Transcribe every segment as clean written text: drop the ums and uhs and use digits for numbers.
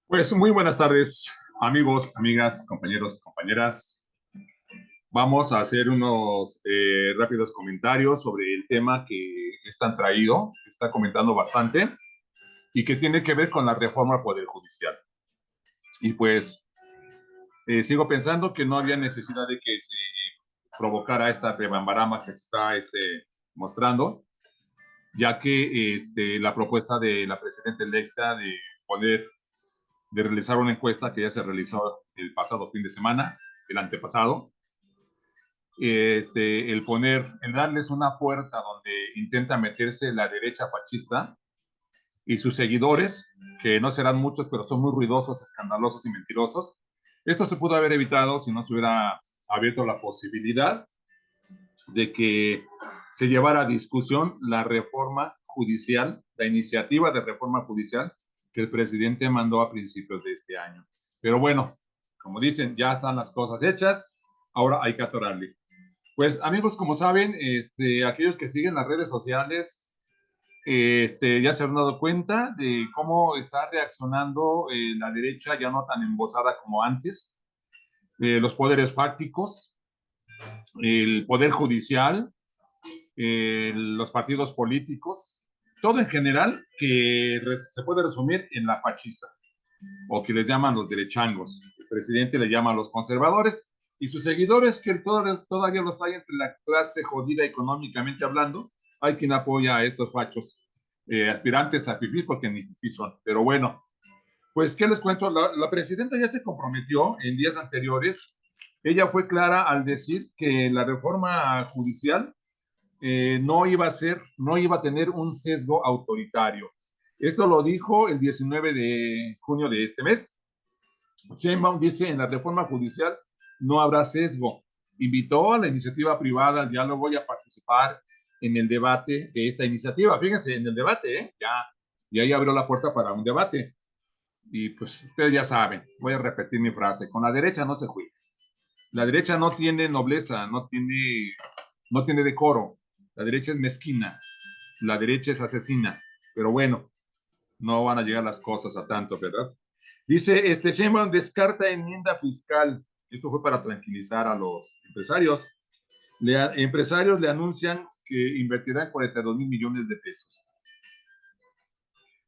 Pues muy buenas tardes, amigos, amigas, compañeros, compañeras. Vamos a hacer unos rápidos comentarios sobre el tema que están traído, que está comentando bastante y que tiene que ver con la reforma al Poder Judicial. Y pues sigo pensando que no había necesidad de que se provocara esta rebambaramba que se está mostrando, ya que la propuesta de la presidenta electa de realizar una encuesta que ya se realizó el pasado fin de semana, el antepasado, el darles una puerta donde intenta meterse la derecha fascista y sus seguidores, que no serán muchos, pero son muy ruidosos, escandalosos y mentirosos. Esto se pudo haber evitado si no se hubiera abierto la posibilidad de que se llevara a discusión la reforma judicial, la iniciativa de reforma judicial que el presidente mandó a principios de este año. Pero bueno, como dicen, ya están las cosas hechas, ahora hay que atorarle. Pues amigos, como saben, aquellos que siguen las redes sociales, ya se han dado cuenta de cómo está reaccionando la derecha, ya no tan embosada como antes, los poderes fácticos, el poder judicial, los partidos políticos, todo en general que se puede resumir en la fachiza, o que les llaman los derechangos. El presidente le llama a los conservadores y sus seguidores, que todavía los hay entre la clase jodida económicamente hablando. Hay quien apoya a estos fachos aspirantes a fifí porque ni fifí son. Pero bueno, pues, ¿qué les cuento? La presidenta ya se comprometió en días anteriores. Ella fue clara al decir que la reforma judicial no iba a tener un sesgo autoritario. Esto lo dijo el 19 de junio de este mes. Sheinbaum dice: en la reforma judicial no habrá sesgo. Invitó a la iniciativa privada al diálogo y a participar en el debate de esta iniciativa. Fíjense, en el debate, ya ahí abrió la puerta para un debate. Y pues ustedes ya saben, voy a repetir mi frase: con la derecha no se juega. La derecha no tiene nobleza, no tiene decoro. La derecha es mezquina, la derecha es asesina, pero bueno, no van a llegar las cosas a tanto, ¿verdad? Dice, Sheinbaum descarta enmienda fiscal. Esto fue para tranquilizar a los empresarios. Empresarios le anuncian que invertirán 42,000 millones de pesos.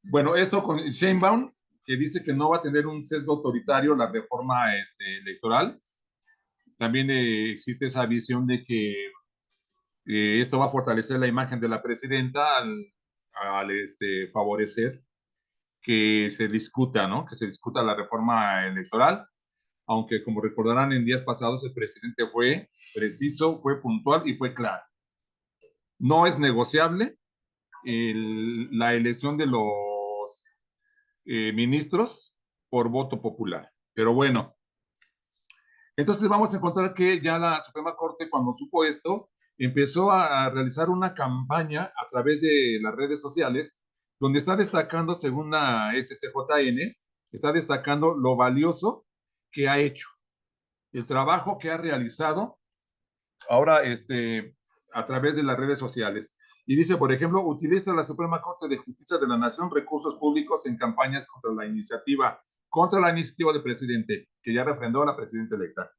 Bueno, esto con Sheinbaum, que dice que no va a tener un sesgo autoritario la reforma electoral. También existe esa visión de que esto va a fortalecer la imagen de la presidenta al favorecer que se discuta, ¿no? Que se discuta la reforma electoral, aunque como recordarán en días pasados el presidente fue preciso, fue puntual y fue claro. No es negociable la elección de los ministros por voto popular. Pero bueno, entonces vamos a encontrar que ya la Suprema Corte, cuando supo esto, empezó a realizar una campaña a través de las redes sociales, donde está destacando, según la SCJN, está destacando lo valioso que ha hecho, el trabajo que ha realizado ahora a través de las redes sociales. Y dice, por ejemplo, utiliza la Suprema Corte de Justicia de la Nación recursos públicos en campañas contra la iniciativa del presidente, que ya refrendó a la presidenta electa.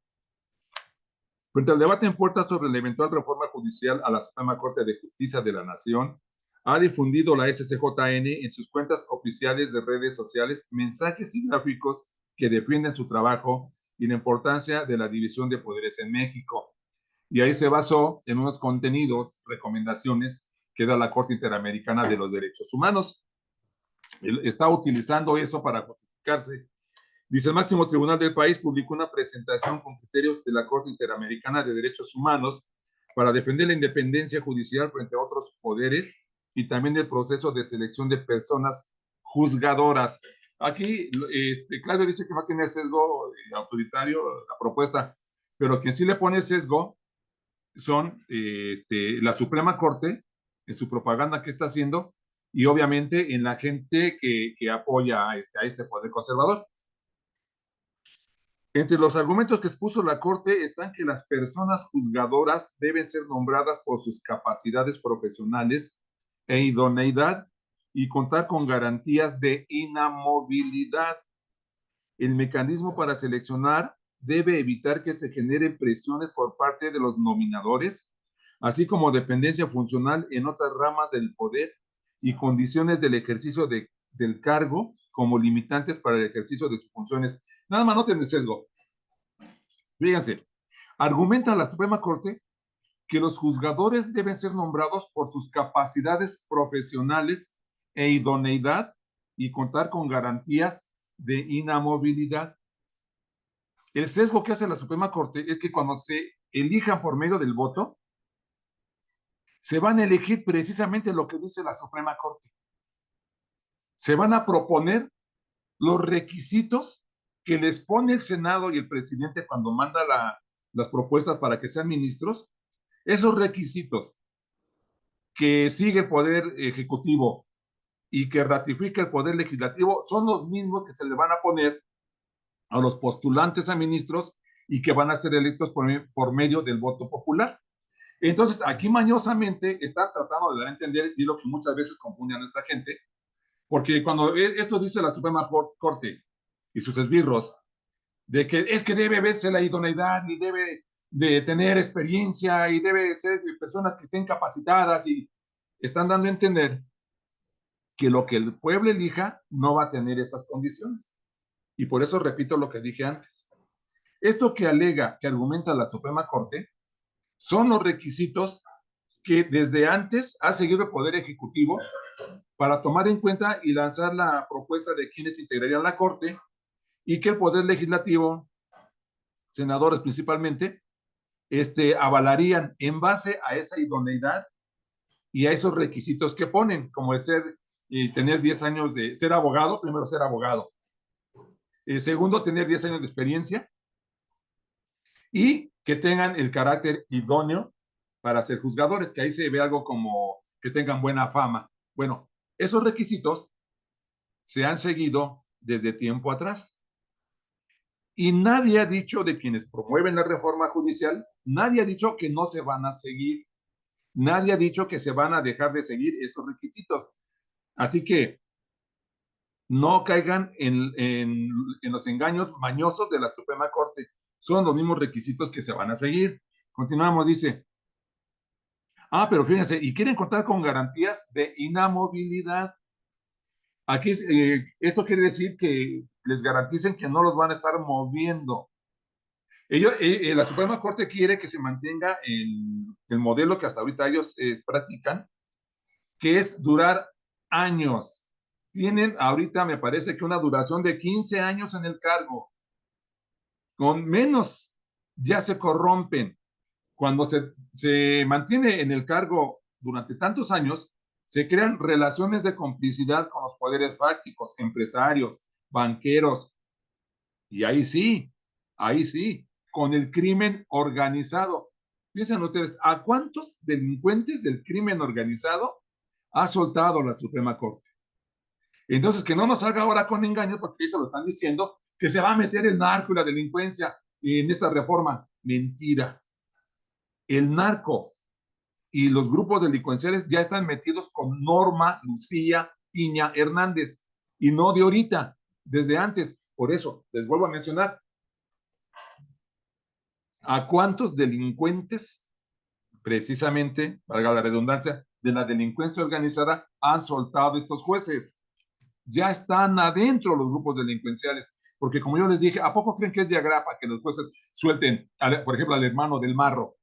Frente al debate en puerta sobre la eventual reforma judicial a la Suprema Corte de Justicia de la Nación, ha difundido la SCJN en sus cuentas oficiales de redes sociales mensajes y gráficos que defienden su trabajo y la importancia de la división de poderes en México. Y ahí se basó en unos contenidos, recomendaciones que da la Corte Interamericana de los Derechos Humanos. Él está utilizando eso para justificarse. Dice, el máximo tribunal del país publicó una presentación con criterios de la Corte Interamericana de Derechos Humanos para defender la independencia judicial frente a otros poderes y también el proceso de selección de personas juzgadoras. Aquí, Claudio dice que no tiene sesgo autoritario la propuesta, pero quien sí le pone sesgo son la Suprema Corte, en su propaganda que está haciendo, y obviamente en la gente que apoya a este poder conservador. Entre los argumentos que expuso la Corte están que las personas juzgadoras deben ser nombradas por sus capacidades profesionales e idoneidad y contar con garantías de inamovilidad. El mecanismo para seleccionar debe evitar que se generen presiones por parte de los nominadores, así como dependencia funcional en otras ramas del poder y condiciones del ejercicio del cargo como limitantes para el ejercicio de sus funciones. Nada más noten el sesgo. Fíjense, argumenta la Suprema Corte que los juzgadores deben ser nombrados por sus capacidades profesionales e idoneidad y contar con garantías de inamovilidad. El sesgo que hace la Suprema Corte es que cuando se elijan por medio del voto, se van a elegir precisamente lo que dice la Suprema Corte. Se van a proponer los requisitos que les pone el Senado y el presidente cuando manda las propuestas para que sean ministros. Esos requisitos que sigue el Poder Ejecutivo y que ratifica el Poder Legislativo son los mismos que se le van a poner a los postulantes a ministros y que van a ser electos por medio del voto popular. Entonces, aquí mañosamente están tratando de dar a entender, y lo que muchas veces confunde a nuestra gente, porque cuando esto dice la Suprema Corte y sus esbirros, de que es que debe verse la idoneidad y debe de tener experiencia y debe ser personas que estén capacitadas, y están dando a entender que lo que el pueblo elija no va a tener estas condiciones. Y por eso repito lo que dije antes. Esto que alega, que argumenta la Suprema Corte, son los requisitos que desde antes ha seguido el Poder Ejecutivo para tomar en cuenta y lanzar la propuesta de quienes integrarían la Corte, y que el Poder Legislativo, senadores principalmente, avalarían en base a esa idoneidad y a esos requisitos que ponen, como de ser y tener 10 años de ser abogado, primero ser abogado, segundo, tener 10 años de experiencia y que tengan el carácter idóneo para ser juzgadores, que ahí se ve algo como que tengan buena fama. Bueno, esos requisitos se han seguido desde tiempo atrás. Y nadie ha dicho, de quienes promueven la reforma judicial, nadie ha dicho que no se van a seguir. Nadie ha dicho que se van a dejar de seguir esos requisitos. Así que no caigan en los engaños mañosos de la Suprema Corte. Son los mismos requisitos que se van a seguir. Continuamos, dice. Pero fíjense, y quieren contar con garantías de inamovilidad. Aquí, esto quiere decir que les garanticen que no los van a estar moviendo. La Suprema Corte quiere que se mantenga el modelo que hasta ahorita ellos practican, que es durar años. Tienen ahorita, me parece que una duración de 15 años en el cargo. Con menos ya se corrompen. Cuando se mantiene en el cargo durante tantos años, se crean relaciones de complicidad con los poderes fácticos, empresarios, banqueros, y ahí sí, con el crimen organizado. Piensen ustedes, ¿a cuántos delincuentes del crimen organizado ha soltado la Suprema Corte? Entonces, que no nos salga ahora con engaños, porque eso lo están diciendo, que se va a meter el narco y la delincuencia en esta reforma. Mentira. El narco y los grupos delincuenciales ya están metidos con Norma Lucía Piña Hernández, y no de ahorita, desde antes. Por eso, les vuelvo a mencionar, ¿a cuántos delincuentes, precisamente, valga la redundancia, de la delincuencia organizada han soltado estos jueces? Ya están adentro los grupos delincuenciales, porque como yo les dije, ¿a poco creen que es de agrapa que los jueces suelten, por ejemplo, al hermano del Marro,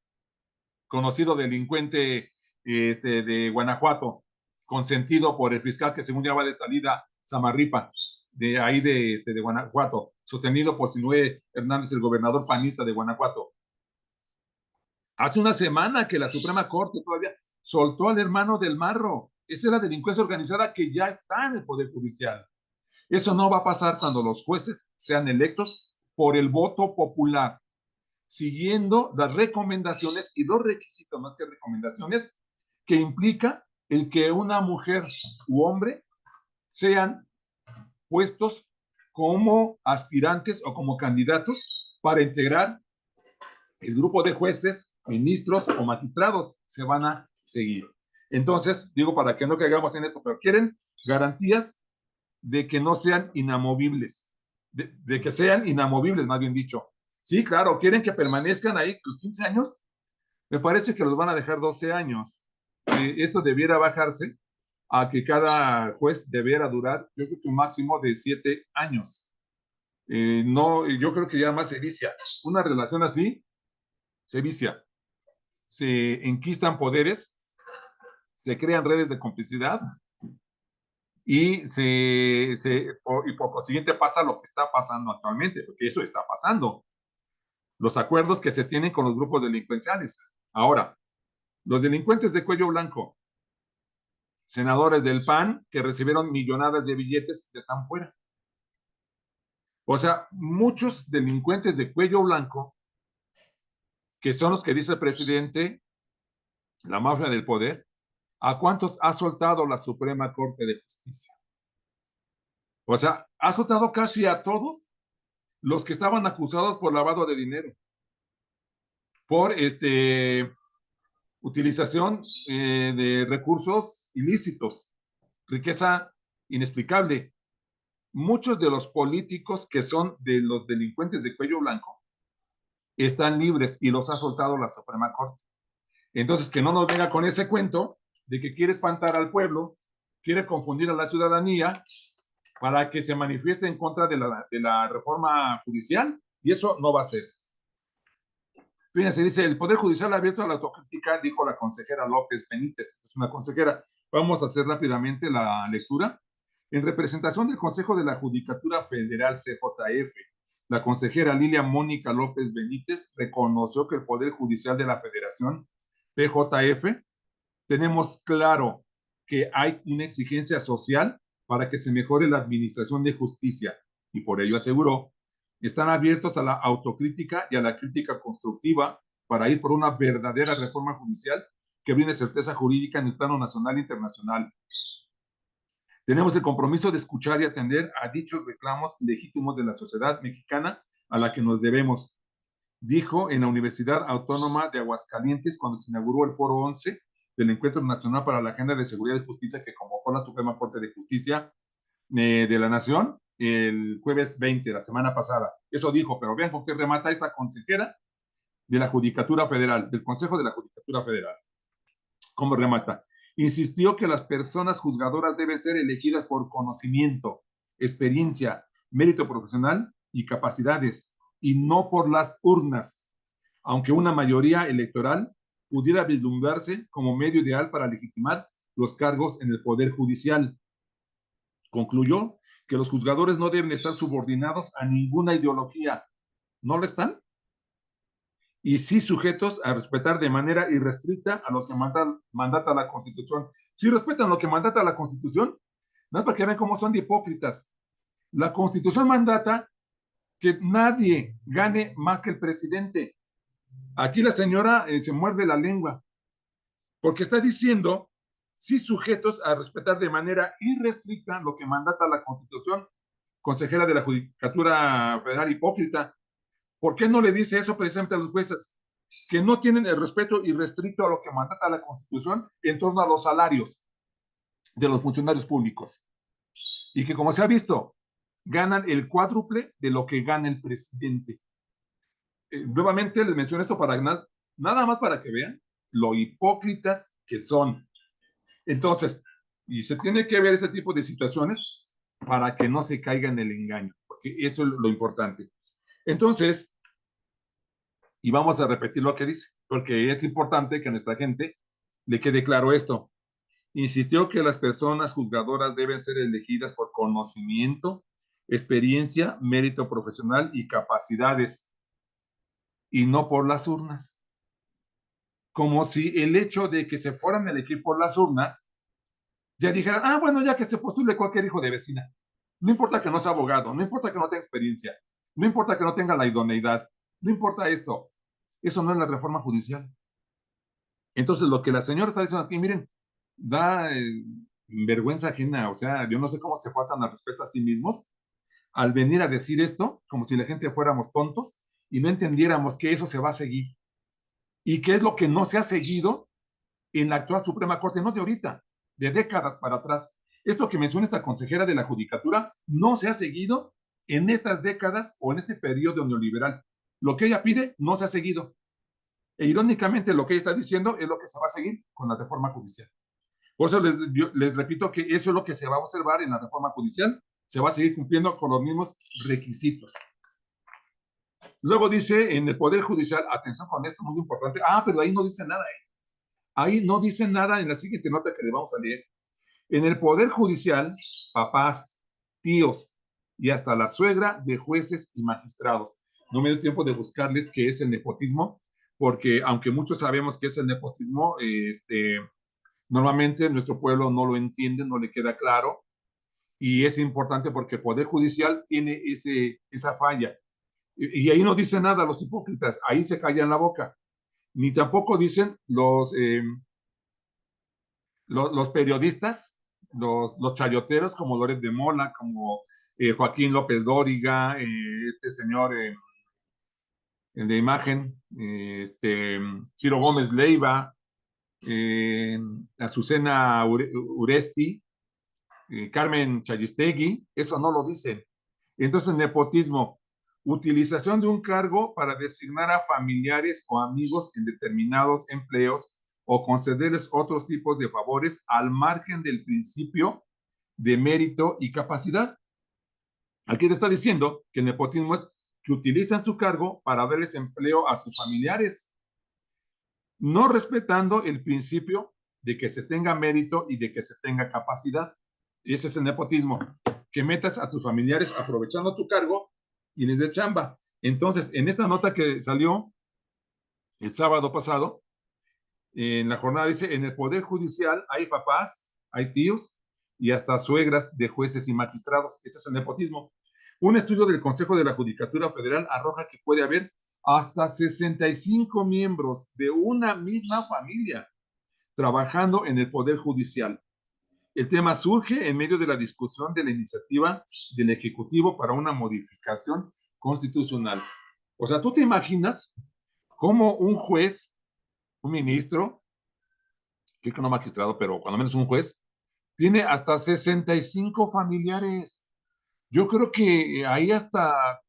conocido delincuente de Guanajuato, consentido por el fiscal que según ya va de salida, Samarripa, de ahí de Guanajuato, sostenido por Sinué Hernández, el gobernador panista de Guanajuato? Hace una semana que la Suprema Corte todavía soltó al hermano del Marro. Esa es la delincuencia organizada que ya está en el Poder Judicial. Eso no va a pasar cuando los jueces sean electos por el voto popular, siguiendo las recomendaciones y los requisitos, más que recomendaciones, que implica el que una mujer u hombre sean puestos como aspirantes o como candidatos para integrar el grupo de jueces, ministros o magistrados. Se van a seguir. Entonces, digo, para que no caigamos en esto, pero quieren garantías de que no sean inamovibles, de que sean inamovibles, más bien dicho. Sí, claro, quieren que permanezcan ahí los 15 años. Me parece que los van a dejar 12 años. Esto debiera bajarse a que cada juez debiera durar, yo creo que un máximo de 7 años. No, yo creo que ya más se vicia. Una relación así se vicia. Se enquistan poderes, se crean redes de complicidad y, y por consiguiente pasa lo que está pasando actualmente, porque eso está pasando. Los acuerdos que se tienen con los grupos delincuenciales. Ahora, los delincuentes de cuello blanco, senadores del PAN que recibieron millonadas de billetes que están fuera. O sea, muchos delincuentes de cuello blanco, que son los que dice el presidente, la mafia del poder, ¿a cuántos ha soltado la Suprema Corte de Justicia? O sea, ha soltado casi a todos los que estaban acusados por lavado de dinero, por utilización de recursos ilícitos, riqueza inexplicable. Muchos de los políticos que son de los delincuentes de cuello blanco están libres y los ha soltado la Suprema Corte. Entonces, que no nos venga con ese cuento de que quiere espantar al pueblo, quiere confundir a la ciudadanía para que se manifieste en contra de la reforma judicial, y eso no va a ser. Fíjense, dice, el Poder Judicial ha abierto a la autocrítica, dijo la consejera López Benítez, es una consejera. Vamos a hacer rápidamente la lectura. En representación del Consejo de la Judicatura Federal, CJF, la consejera Lilia Mónica López Benítez reconoció que el Poder Judicial de la Federación, PJF, tenemos claro que hay una exigencia social para que se mejore la administración de justicia, y por ello aseguró, están abiertos a la autocrítica y a la crítica constructiva para ir por una verdadera reforma judicial que brinde certeza jurídica en el plano nacional e internacional. Tenemos el compromiso de escuchar y atender a dichos reclamos legítimos de la sociedad mexicana a la que nos debemos, dijo en la Universidad Autónoma de Aguascalientes cuando se inauguró el Foro 11 del Encuentro Nacional para la Agenda de Seguridad y Justicia que convocó la Suprema Corte de Justicia de la Nación el jueves 20, la semana pasada. Eso dijo, pero vean con qué remata esta consejera de la Judicatura Federal, del Consejo de la Judicatura Federal. ¿Cómo remata? Insistió que las personas juzgadoras deben ser elegidas por conocimiento, experiencia, mérito profesional y capacidades, y no por las urnas, aunque una mayoría electoral pudiera vislumbrarse como medio ideal para legitimar los cargos en el Poder Judicial. Concluyó que los juzgadores no deben estar subordinados a ninguna ideología. ¿No lo están? Y sí sujetos a respetar de manera irrestricta a lo que mandata la Constitución. Si respetan lo que mandata la Constitución, no es para que vean cómo son de hipócritas. La Constitución mandata que nadie gane más que el presidente. Aquí la señora se muerde la lengua, porque está diciendo, sí sujetos a respetar de manera irrestricta lo que mandata la Constitución. Consejera de la Judicatura Federal, hipócrita. ¿Por qué no le dice eso precisamente a los jueces? Que no tienen el respeto irrestricto a lo que mandata la Constitución en torno a los salarios de los funcionarios públicos. Y que, como se ha visto, ganan el cuádruple de lo que gana el presidente. Nuevamente les menciono esto para nada más para que vean lo hipócritas que son. Entonces, y se tiene que ver ese tipo de situaciones para que no se caiga en el engaño, porque eso es lo importante. Entonces, y vamos a repetir lo que dice, porque es importante que a nuestra gente le quede claro esto. Insistió que las personas juzgadoras deben ser elegidas por conocimiento, experiencia, mérito profesional y capacidades, y no por las urnas. Como si el hecho de que se fueran a elegir por las urnas ya dijeran, ah, bueno, ya que se postule cualquier hijo de vecina. No importa que no sea abogado, no importa que no tenga experiencia, no importa que no tenga la idoneidad, no importa esto. Eso no es la reforma judicial. Entonces, lo que la señora está diciendo aquí, miren, da vergüenza ajena, o sea, yo no sé cómo se faltan al respeto a sí mismos al venir a decir esto, como si la gente fuéramos tontos y no entendiéramos que eso se va a seguir. ¿Y qué es lo que no se ha seguido en la actual Suprema Corte? No de ahorita, de décadas para atrás. Esto que menciona esta consejera de la Judicatura no se ha seguido en estas décadas o en este periodo neoliberal. Lo que ella pide no se ha seguido. E irónicamente, lo que ella está diciendo es lo que se va a seguir con la reforma judicial. Por eso les repito que eso es lo que se va a observar en la reforma judicial. Se va a seguir cumpliendo con los mismos requisitos. Luego dice en el Poder Judicial, atención con esto, muy importante. Pero ahí no dice nada, ¿eh? Ahí no dice nada en la siguiente nota que le vamos a leer. En el Poder Judicial, papás, tíos y hasta la suegra de jueces y magistrados. No me dio tiempo de buscarles qué es el nepotismo, porque aunque muchos sabemos qué es el nepotismo, normalmente nuestro pueblo no lo entiende, no le queda claro, y es importante porque el Poder Judicial tiene esa falla. Y ahí no dice nada los hipócritas, ahí se callan la boca. Ni tampoco dicen los periodistas, los chayoteros como Loret de Mola, como Joaquín López Dóriga, este señor el de imagen, Ciro Gómez Leiva, Azucena Uresti, Carmen Chayistegui, eso no lo dicen. Entonces, nepotismo, utilización de un cargo para designar a familiares o amigos en determinados empleos o concederles otros tipos de favores al margen del principio de mérito y capacidad. Aquí te está diciendo que el nepotismo es que utilizan su cargo para darles empleo a sus familiares, no respetando el principio de que se tenga mérito y de que se tenga capacidad. Y ese es el nepotismo, que metas a tus familiares aprovechando tu cargo y les des chamba. Entonces, en esta nota que salió el sábado pasado, en la jornada dice, en el Poder Judicial hay papás, hay tíos y hasta suegras de jueces y magistrados. Este es el nepotismo. Un estudio del Consejo de la Judicatura Federal arroja que puede haber hasta 65 miembros de una misma familia trabajando en el Poder Judicial. El tema surge en medio de la discusión de la iniciativa del Ejecutivo para una modificación constitucional. O sea, ¿tú te imaginas cómo un juez, un ministro, creo que no magistrado, pero cuando menos un juez, tiene hasta 65 familiares? Yo creo que ahí hasta,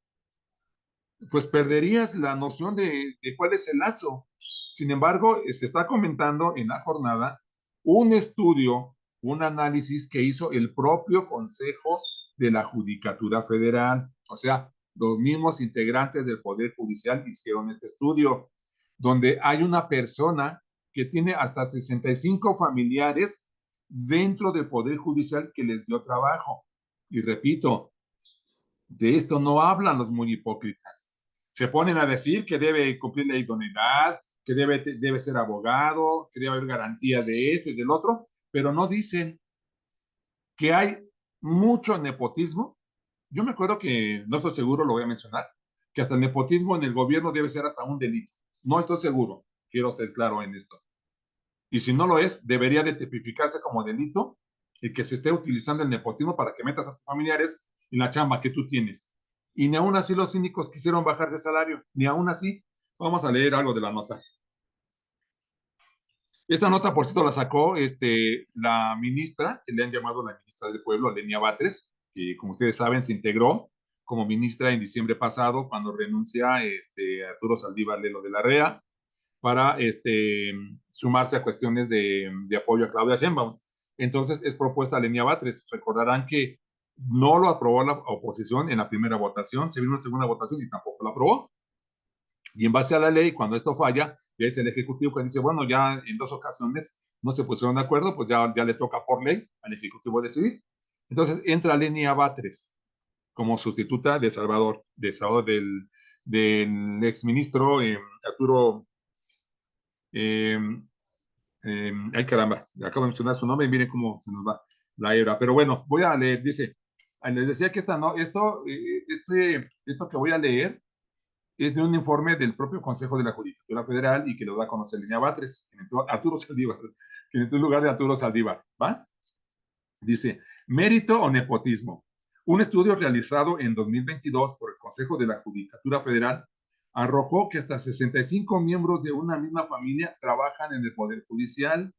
pues perderías la noción de cuál es el lazo. Sin embargo, se está comentando en la jornada un estudio, un análisis que hizo el propio Consejo de la Judicatura Federal. O sea, los mismos integrantes del Poder Judicial hicieron este estudio, donde hay una persona que tiene hasta 65 familiares dentro del Poder Judicial que les dio trabajo. Y repito, de esto no hablan los muy hipócritas. Se ponen a decir que debe cumplir la idoneidad, que debe ser abogado, que debe haber garantía de esto y del otro, pero no dicen que hay mucho nepotismo. Yo me acuerdo que, no estoy seguro, lo voy a mencionar, que hasta el nepotismo en el gobierno debe ser hasta un delito. No estoy seguro, quiero ser claro en esto. Y si no lo es, debería de tipificarse como delito y que se esté utilizando el nepotismo para que metas a tus familiares en la chamba que tú tienes. Y ni aún así los cínicos quisieron bajar de salario, ni aún así. Vamos a leer algo de la nota. Esta nota, por cierto, la sacó la ministra, que le han llamado la ministra del Pueblo, Lenia Batres, que como ustedes saben se integró como ministra en diciembre pasado cuando renuncia Arturo Saldívar Lelo de la REA para sumarse a cuestiones de apoyo a Claudia Sheinbaum. Entonces es propuesta Lenia Batres. Recordarán que no lo aprobó la oposición en la primera votación, se vino una segunda votación y tampoco lo aprobó. Y en base a la ley, cuando esto falla, ya es el Ejecutivo que dice, bueno, ya en 2 ocasiones no se pusieron de acuerdo, pues ya le toca por ley al Ejecutivo decidir. Entonces entra Lenia Batres como sustituta de Salvador del exministro Arturo ay caramba, acabo de mencionar su nombre y miren cómo se nos va la hebra. Pero bueno, voy a leer, dice, les decía que esto que voy a leer es de un informe del propio Consejo de la Judicatura Federal y que lo da a conocer Lenia Batres, Arturo Saldívar, que en lugar de Arturo Saldívar, ¿va? Dice, mérito o nepotismo. Un estudio realizado en 2022 por el Consejo de la Judicatura Federal arrojó que hasta 65 miembros de una misma familia trabajan en el Poder Judicial.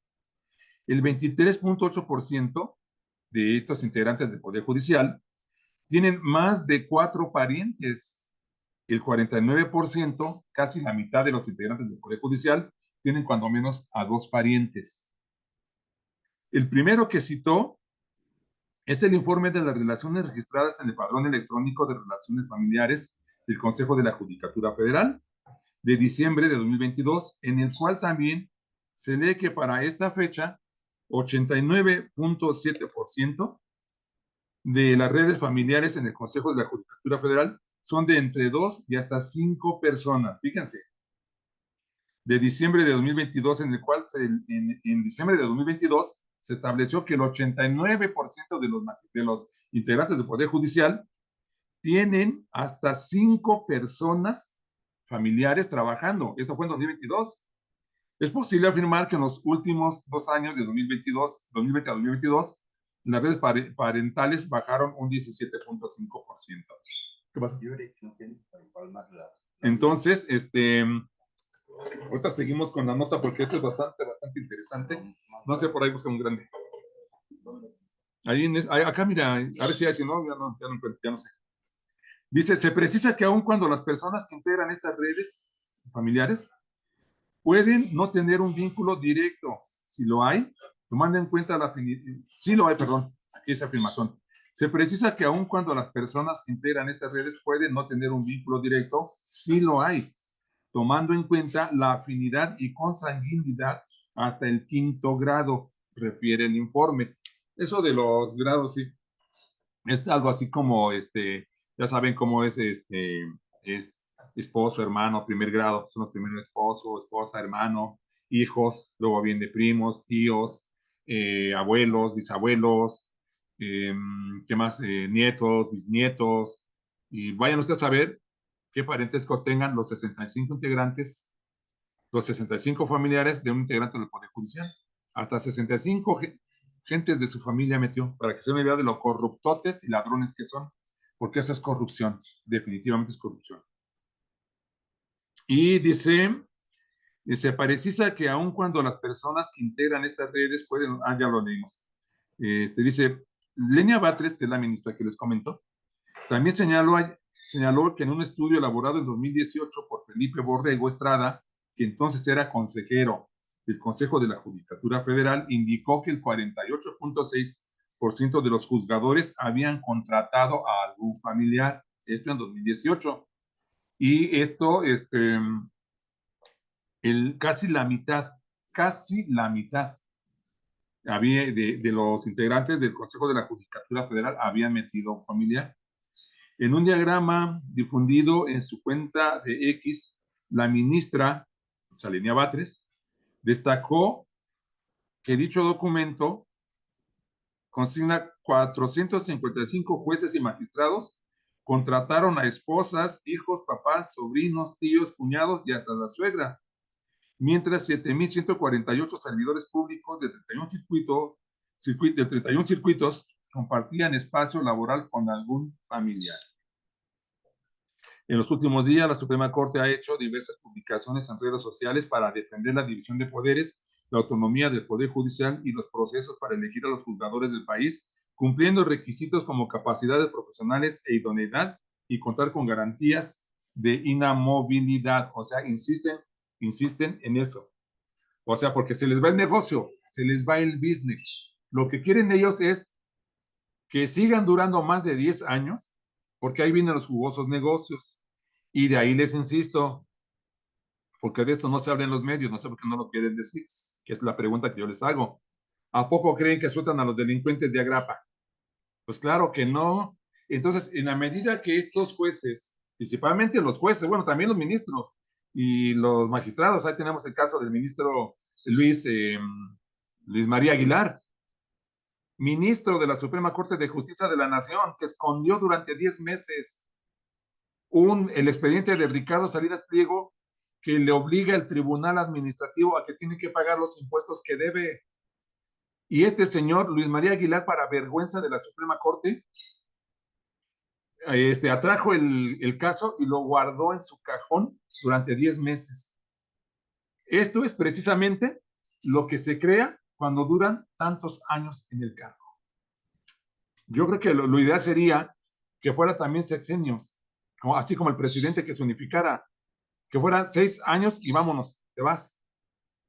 El 23.8% de estos integrantes del Poder Judicial tienen más de 4 parientes. El 49%, casi la mitad de los integrantes del Poder Judicial, tienen cuando menos a 2 parientes. El primero que citó es el informe de las relaciones registradas en el Padrón Electrónico de Relaciones Familiares del Consejo de la Judicatura Federal de diciembre de 2022, en el cual también se lee que para esta fecha 89.7% de las redes familiares en el Consejo de la Judicatura Federal son de entre 2 y hasta 5 personas. Fíjense, de diciembre de 2022, en el cual en diciembre de 2022 se estableció que el 89% de los integrantes del Poder Judicial tienen hasta 5 personas familiares trabajando. Esto fue en 2022. Es posible afirmar que en los últimos 2 años, de 2020 a 2022, las redes parentales bajaron un 17.5%. ¿Qué pasa? Entonces, ahorita seguimos con la nota porque esto es bastante interesante. No sé, por ahí busca un grande. Ahí acá, mira, a ver si hay, si no, ya no sé. Dice, se precisa que aun cuando las personas que integran estas redes familiares pueden no tener un vínculo directo, si lo hay, tomando en cuenta si lo hay, perdón, aquí es afirmación. Se precisa que aun cuando las personas que integran estas redes pueden no tener un vínculo directo, sí lo hay, tomando en cuenta la afinidad y consanguinidad hasta el 5º grado, refiere el informe. Eso de los grados, sí, es algo así como, ya saben cómo es, es esposo, hermano, primer grado, son los primeros esposo, esposa, hermano, hijos, luego viene primos, tíos, abuelos, bisabuelos, ¿qué más? Nietos, bisnietos, y vayan ustedes a ver qué parentesco tengan los 65 integrantes, los 65 familiares de un integrante del Poder Judicial. Hasta 65 gentes de su familia metió, para que se den una idea de lo corruptotes y ladrones que son, porque eso es corrupción, definitivamente es corrupción. Y dice, se precisa que aun cuando las personas que integran estas redes pueden, ya lo leímos, dice, Lenia Batres, que es la ministra que les comentó, también señaló que en un estudio elaborado en 2018 por Felipe Borrego Estrada, que entonces era consejero del Consejo de la Judicatura Federal, indicó que el 48.6% de los juzgadores habían contratado a algún familiar, esto en 2018. Y esto, casi la mitad había de los integrantes del Consejo de la Judicatura Federal habían metido a un familiar. En un diagrama difundido en su cuenta de X, la ministra, Lenia Batres, destacó que dicho documento consigna 455 jueces y magistrados contrataron a esposas, hijos, papás, sobrinos, tíos, cuñados y hasta la suegra, mientras 7,148 servidores públicos de 31 circuitos compartían espacio laboral con algún familiar. En los últimos días, la Suprema Corte ha hecho diversas publicaciones en redes sociales para defender la división de poderes, la autonomía del Poder Judicial y los procesos para elegir a los juzgadores del país, cumpliendo requisitos como capacidades profesionales e idoneidad y contar con garantías de inamovilidad. O sea, insisten en eso. O sea, porque se les va el negocio, se les va el business. Lo que quieren ellos es que sigan durando más de 10 años, porque ahí vienen los jugosos negocios. Y de ahí les insisto, porque de esto no se habla en los medios, no sé por qué no lo quieren decir, que es la pregunta que yo les hago. ¿A poco creen que sueltan a los delincuentes de agrapa? Pues claro que no. Entonces, en la medida que estos jueces, principalmente los jueces, bueno, también los ministros y los magistrados, ahí tenemos el caso del ministro Luis María Aguilar, ministro de la Suprema Corte de Justicia de la Nación, que escondió durante 10 meses el expediente de Ricardo Salinas Pliego que le obliga al tribunal administrativo a que tiene que pagar los impuestos que debe. Y este señor, Luis María Aguilar, para vergüenza de la Suprema Corte, atrajo el caso y lo guardó en su cajón durante 10 meses. Esto es precisamente lo que se crea cuando duran tantos años en el cargo. Yo creo que lo ideal sería que fuera también sexenios, así como el presidente, que se unificara, que fueran 6 años y vámonos, te vas.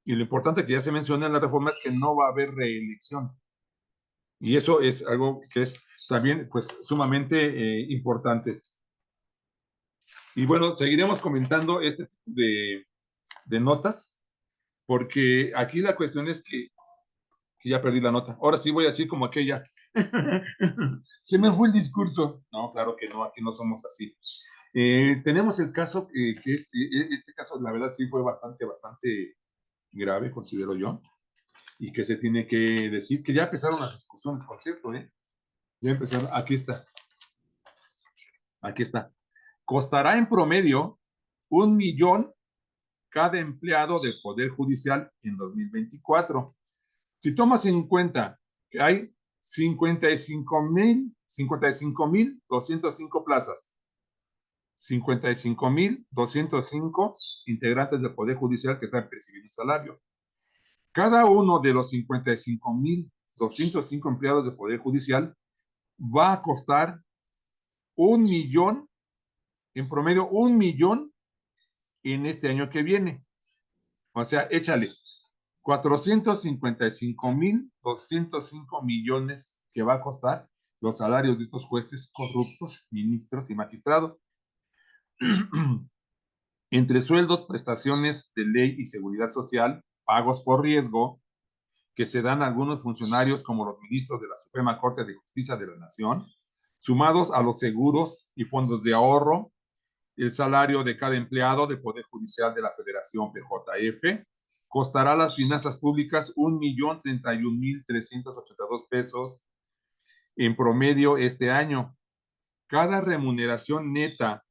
Y lo importante que ya se menciona en la reforma es que no va a haber reelección. Y eso es algo que es también pues sumamente importante. Y bueno, seguiremos comentando este tipo de notas, porque aquí la cuestión es que ya perdí la nota. Ahora sí voy a decir como aquella. Se me fue el discurso. No, claro que no, aquí no somos así. Tenemos el caso que es, este caso la verdad sí fue bastante grave, considero yo, y que se tiene que decir que ya empezaron las discusiones, por cierto, ya empezaron, aquí está. Costará en promedio 1 millón cada empleado del Poder Judicial en 2024. Si tomas en cuenta que hay 55,205 plazas, 55,205 integrantes del Poder Judicial que están percibiendo salario. Cada uno de los 55,205 empleados del Poder Judicial va a costar 1 millón, en promedio 1 millón en este año que viene. O sea, échale 455,205 millones que va a costar los salarios de estos jueces corruptos, ministros y magistrados. Entre sueldos, prestaciones de ley y seguridad social, pagos por riesgo, que se dan a algunos funcionarios como los ministros de la Suprema Corte de Justicia de la Nación, sumados a los seguros y fondos de ahorro, el salario de cada empleado de Poder Judicial de la Federación PJF, costará a las finanzas públicas 1,031,382 pesos en promedio este año. Cada remuneración neta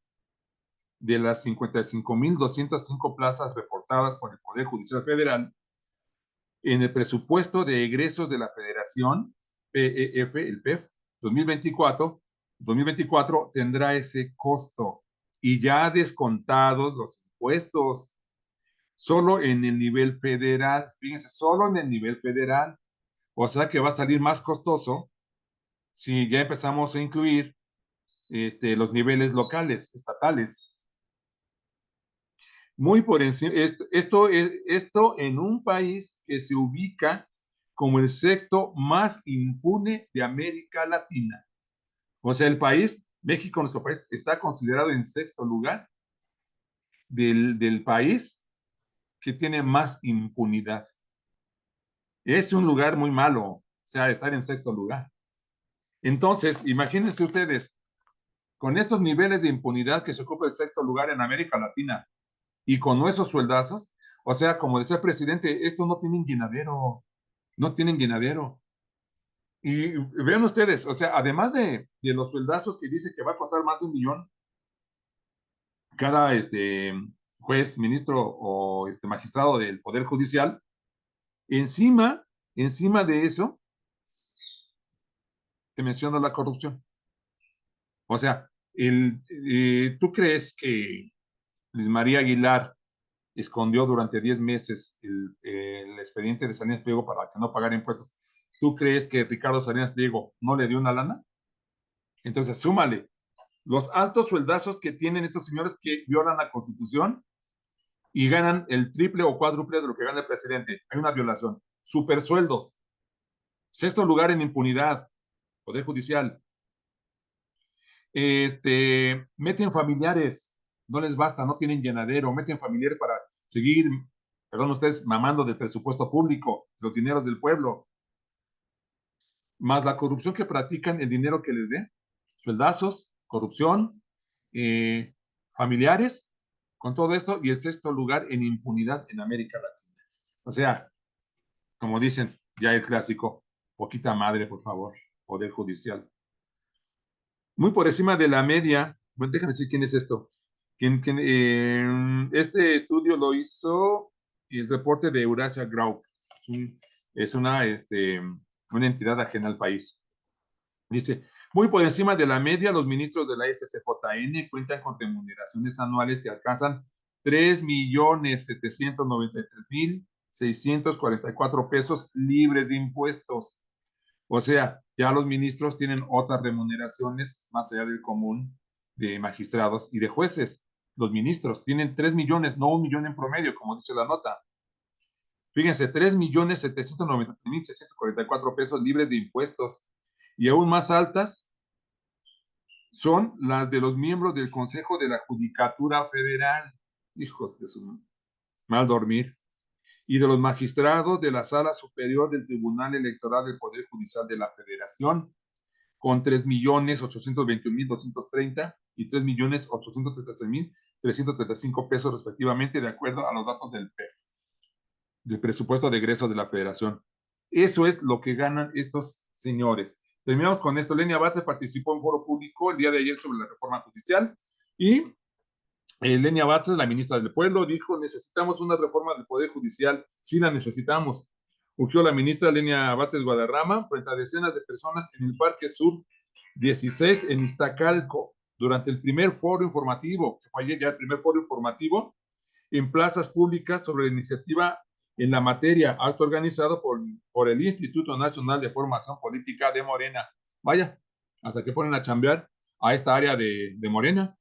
de las 55,205 plazas reportadas por el Poder Judicial Federal en el presupuesto de egresos de la Federación PEF, el PEF 2024 tendrá ese costo y ya descontados los impuestos solo en el nivel federal. Fíjense, solo en el nivel federal. O sea que va a salir más costoso si ya empezamos a incluir los niveles locales, estatales. Muy por encima, esto en un país que se ubica como el sexto más impune de América Latina. O sea, el país, México, nuestro país, está considerado en sexto lugar del país que tiene más impunidad. Es un lugar muy malo, o sea, estar en sexto lugar. Entonces, imagínense ustedes, con estos niveles de impunidad que se ocupa el sexto lugar en América Latina y con esos sueldazos, o sea, como decía el presidente, estos no tienen llenadero, no tienen llenadero. Y vean ustedes, o sea, además de los sueldazos que dice que va a costar más de 1 millón cada juez, ministro o magistrado del Poder Judicial, encima de eso, te menciono la corrupción. O sea, ¿tú crees que Luis María Aguilar escondió durante 10 meses el expediente de Salinas Pliego para que no pagara impuestos? ¿Tú crees que Ricardo Salinas Pliego no le dio una lana? Entonces, súmale los altos sueldazos que tienen estos señores que violan la Constitución y ganan el triple o cuádruple de lo que gana el presidente. Hay una violación. Supersueldos. Sexto lugar en impunidad. Poder Judicial. Meten familiares. No les basta, no tienen llenadero. Meten familiares para seguir, perdón ustedes, mamando del presupuesto público, los dineros del pueblo. Más la corrupción que practican, el dinero que les dé. Sueldazos, corrupción, familiares, con todo esto, y el sexto lugar en impunidad en América Latina. O sea, como dicen, ya el clásico, poquita madre, por favor, Poder Judicial. Muy por encima de la media. Bueno, déjame decir quién es esto. Este estudio lo hizo el reporte de Eurasia Group. Es una entidad ajena al país. Dice, Muy por encima de la media, los ministros de la SCJN cuentan con remuneraciones anuales que alcanzan 3.793.644 pesos libres de impuestos. O sea, ya los ministros tienen otras remuneraciones más allá del común de magistrados y de jueces. Los ministros tienen 3 millones, no 1 millón en promedio, como dice la nota. Fíjense, 3.793.644 pesos libres de impuestos. Y aún más altas son las de los miembros del Consejo de la Judicatura Federal. Hijos de su mal dormir. Y de los magistrados de la Sala Superior del Tribunal Electoral del Poder Judicial de la Federación, con 3.821.230 y 3.836.335 pesos respectivamente, de acuerdo a los datos del PEF, del presupuesto de egresos de la Federación. Eso es lo que ganan estos señores. Terminamos con esto. Lenia Batres participó en foro público el día de ayer sobre la reforma judicial y Lenia Batres, la ministra del Pueblo, dijo: necesitamos una reforma del Poder Judicial. Sí la necesitamos. Urgió la ministra Lenia Batres Guadarrama frente a decenas de personas en el Parque Sur 16 en Iztacalco durante el primer foro informativo, que fue ayer ya el primer foro informativo en plazas públicas sobre la iniciativa en la materia, acto organizado por el Instituto Nacional de Formación Política de Morena. Vaya, hasta que ponen a chambear a esta área de Morena.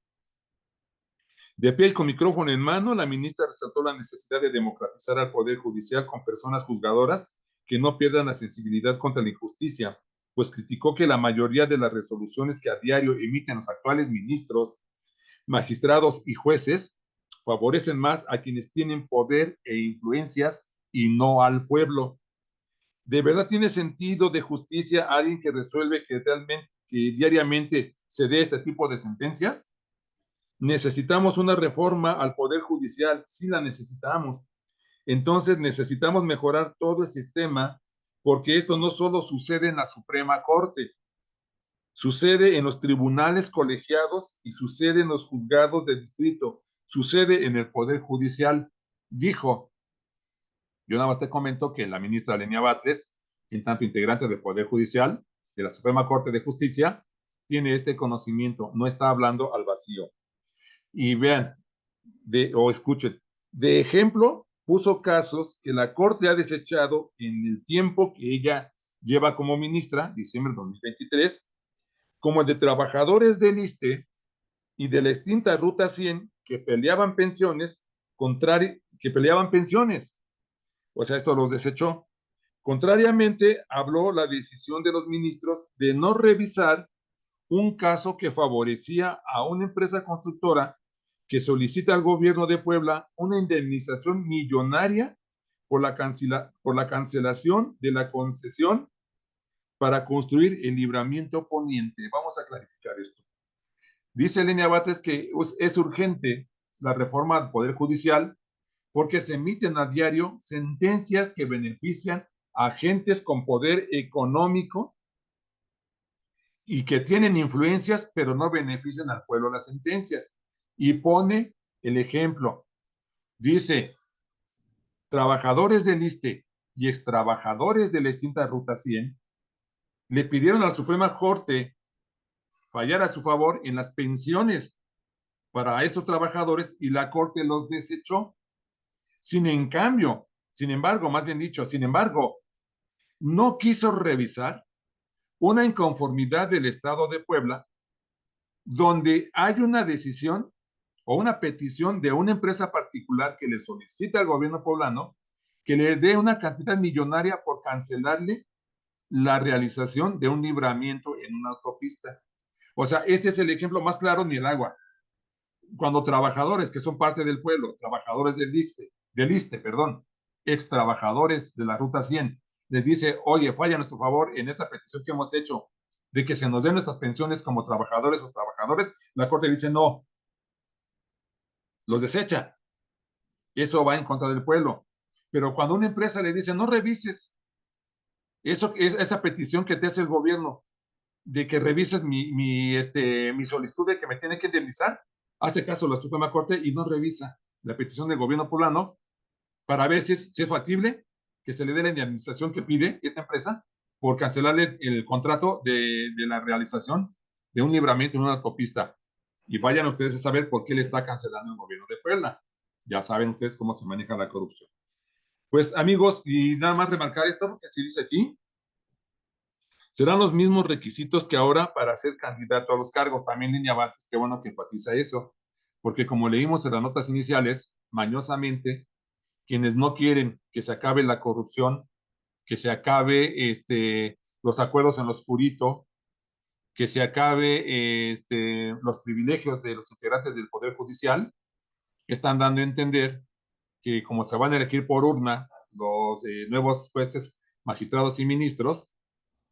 De pie y con micrófono en mano, la ministra resaltó la necesidad de democratizar al Poder Judicial con personas juzgadoras que no pierdan la sensibilidad contra la injusticia, pues criticó que la mayoría de las resoluciones que a diario emiten los actuales ministros, magistrados y jueces favorecen más a quienes tienen poder e influencias y no al pueblo. ¿De verdad tiene sentido de justicia alguien que resuelve que realmente, que diariamente se dé este tipo de sentencias? Necesitamos una reforma al Poder Judicial, sí la necesitamos. Entonces necesitamos mejorar todo el sistema, porque esto no solo sucede en la Suprema Corte, sucede en los tribunales colegiados y sucede en los juzgados de distrito, sucede en el Poder Judicial, dijo. Yo nada más te comento que la ministra Lenia Batres, en tanto integrante del Poder Judicial de la Suprema Corte de Justicia, tiene este conocimiento, no está hablando al vacío. Y vean, o escuchen, de ejemplo, puso casos que la Corte ha desechado en el tiempo que ella lleva como ministra, diciembre de 2023, como el de trabajadores del ISSSTE y de la extinta Ruta 100 que peleaban pensiones, que peleaban pensiones. O sea, esto los desechó. Contrariamente, habló la decisión de los ministros de no revisar un caso que favorecía a una empresa constructora que solicita al gobierno de Puebla una indemnización millonaria por la cancelación de la concesión para construir el libramiento poniente. Vamos a clarificar esto. Dice Lenia Batres que es urgente la reforma del Poder Judicial porque se emiten a diario sentencias que benefician a agentes con poder económico y que tienen influencias, pero no benefician al pueblo las sentencias. Y pone el ejemplo. Dice, trabajadores del ISSSTE y extrabajadores de la extinta Ruta 100 le pidieron a la Suprema Corte fallar a su favor en las pensiones para estos trabajadores y la Corte los desechó. Sin embargo, más bien dicho, sin embargo, no quiso revisar una inconformidad del Estado de Puebla donde hay una decisión o una petición de una empresa particular que le solicita al gobierno poblano que le dé una cantidad millonaria por cancelarle la realización de un libramiento en una autopista. O sea, este es el ejemplo más claro ni el agua. Cuando trabajadores que son parte del pueblo, trabajadores del ISSSTE, ex trabajadores de la Ruta 100, les dice, oye, falla a nuestro favor en esta petición que hemos hecho de que se nos den nuestras pensiones como trabajadores o trabajadores, la Corte dice no, los desecha. Eso va en contra del pueblo. Pero cuando una empresa le dice, no revises esa petición que te hace el gobierno de que revises mi solicitud de que me tiene que indemnizar, hace caso la Suprema Corte y no revisa la petición del gobierno poblano para ver si es factible que se le dé la indemnización que pide esta empresa. por cancelarle el contrato de la realización de un libramiento en una autopista. Y vayan ustedes a saber por qué le está cancelando el gobierno de Puebla. Ya saben ustedes cómo se maneja la corrupción. Pues amigos, y nada más remarcar esto, porque así dice aquí, serán los mismos requisitos que ahora para ser candidato a los cargos. También Línea Batres, qué bueno que enfatiza eso, porque como leímos en las notas iniciales, mañosamente, quienes no quieren que se acabe la corrupción, que se acabe los acuerdos en lo oscurito, que se acabe los privilegios de los integrantes del Poder Judicial, están dando a entender que como se van a elegir por urna los nuevos jueces, magistrados y ministros,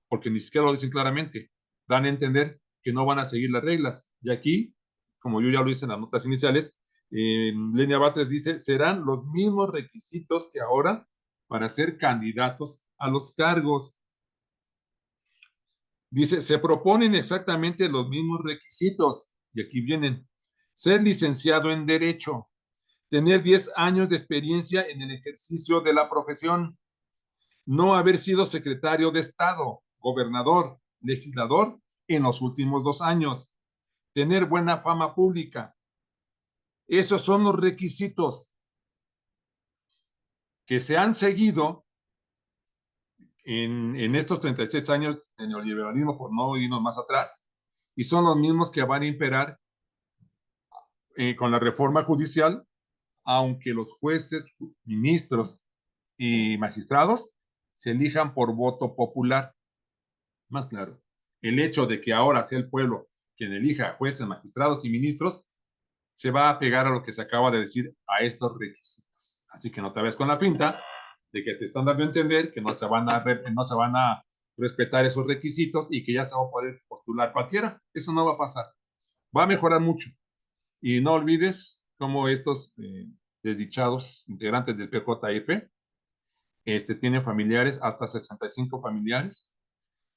porque ni siquiera lo dicen claramente, dan a entender que no van a seguir las reglas. Y aquí, como yo ya lo hice en las notas iniciales, Lenia Batres dice, serán los mismos requisitos que ahora para ser candidatos a los cargos. Dice, se proponen exactamente los mismos requisitos, y aquí vienen, ser licenciado en Derecho, tener 10 años de experiencia en el ejercicio de la profesión, no haber sido secretario de Estado, gobernador, legislador en los últimos 2 años, tener buena fama pública. Esos son los requisitos que se han seguido en estos 36 años de neoliberalismo, por no irnos más atrás, y son los mismos que van a imperar con la reforma judicial, aunque los jueces, ministros y magistrados se elijan por voto popular. Más claro, el hecho de que ahora sea el pueblo quien elija jueces, magistrados y ministros se va a pegar a lo que se acaba de decir, a estos requisitos. Así que no te vayas con la finta de que te están dando a entender que no se van a respetar esos requisitos y que ya se va a poder postular cualquiera. Eso no va a pasar. Va a mejorar mucho. Y no olvides cómo estos desdichados integrantes del PJF tienen familiares, hasta 65 familiares,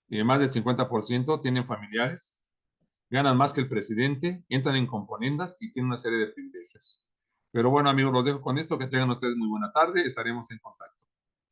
más del 50% tienen familiares, ganan más que el presidente, entran en componendas y tienen una serie de privilegios. Pero bueno, amigos, los dejo con esto. Que tengan ustedes muy buena tarde. Estaremos en contacto.